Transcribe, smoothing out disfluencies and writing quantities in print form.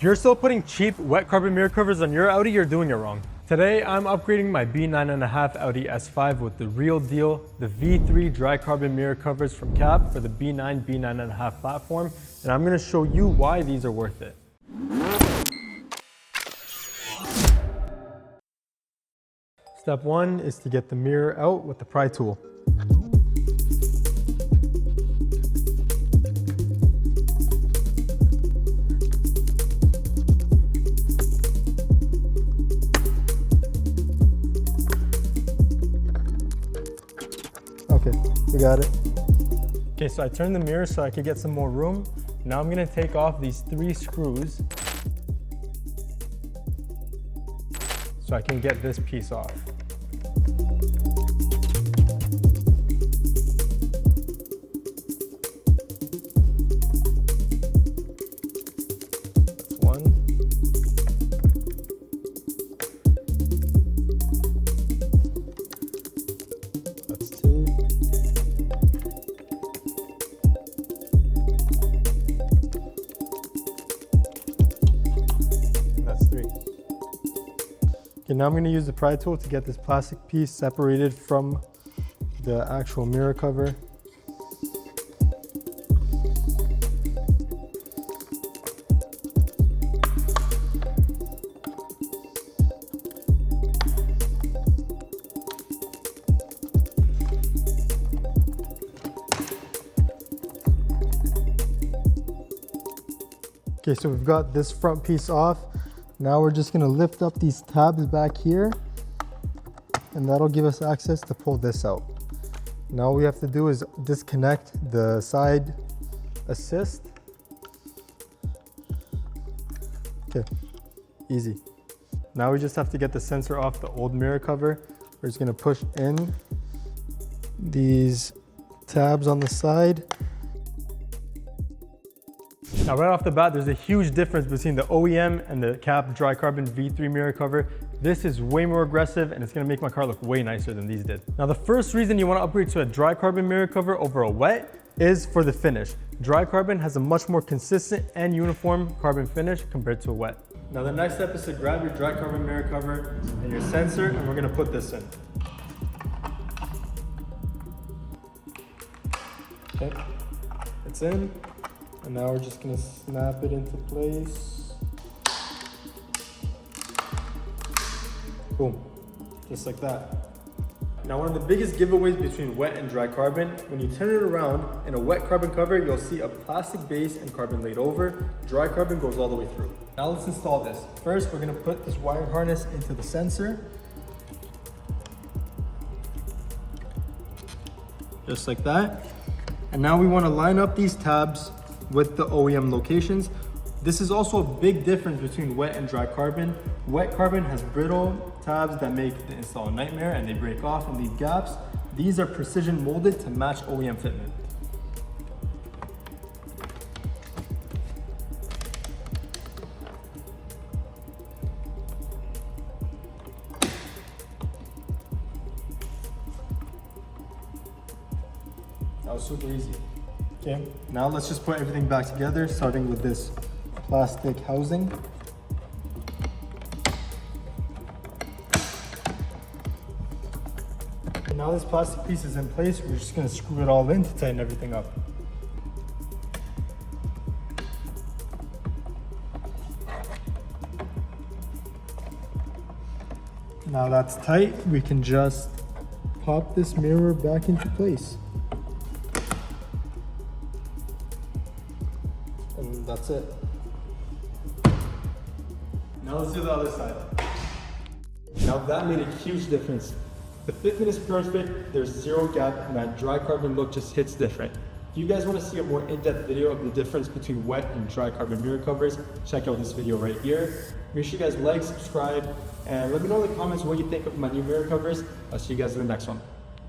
If you're still putting cheap wet carbon mirror covers on your Audi, you're doing it wrong. Today, I'm upgrading my B9.5 Audi S5 with the real deal, the V3 dry carbon mirror covers from Cap for the B9 B9.5 platform, and I'm going to show you why these are worth it. Step one is to get the mirror out with the pry tool. Okay, we got it. Okay, so I turned the mirror so I could get some more room. Now I'm gonna take off these 3 screws so I can get this piece off. That's 1. That's 2. That's 3. Okay, now I'm going to use the pry tool to get this plastic piece separated from the actual mirror cover. Okay, so we've got this front piece off. Now we're just gonna lift up these tabs back here, and that'll give us access to pull this out. Now all we have to do is disconnect the side assist. Okay, easy. Now we just have to get the sensor off the old mirror cover. We're just gonna push in these tabs on the side. Now right off the bat, there's a huge difference between the OEM and the Cap dry carbon V3 mirror cover. This is way more aggressive and it's gonna make my car look way nicer than these did. Now the first reason you wanna upgrade to a dry carbon mirror cover over a wet is for the finish. Dry carbon has a much more consistent and uniform carbon finish compared to a wet. Now the next step is to grab your dry carbon mirror cover and your sensor, and we're gonna put this in. Okay, it's in. And now we're just gonna snap it into place. Boom, just like that. Now one of the biggest giveaways between wet and dry carbon, when you turn it around, in a wet carbon cover, you'll see a plastic base and carbon laid over. Dry carbon goes all the way through. Now let's install this. First, we're gonna put this wiring harness into the sensor. Just like that. And now we wanna line up these tabs with the OEM locations. This is also a big difference between wet and dry carbon. Wet carbon has brittle tabs that make the install a nightmare and they break off and leave gaps. These are precision molded to match OEM fitment. That was super easy. Okay, now let's just put everything back together, starting with this plastic housing. And now this plastic piece is in place, we're just gonna screw it all in to tighten everything up. Now that's tight, we can just pop this mirror back into place. And that's it. Now let's do the other side. Now that made a huge difference. The fitment is perfect, there's 0 gap, and that dry carbon look just hits different. If you guys want to see a more in-depth video of the difference between wet and dry carbon mirror covers, check out this video right here. Make sure you guys like, subscribe, and let me know in the comments what you think of my new mirror covers. I'll see you guys in the next one.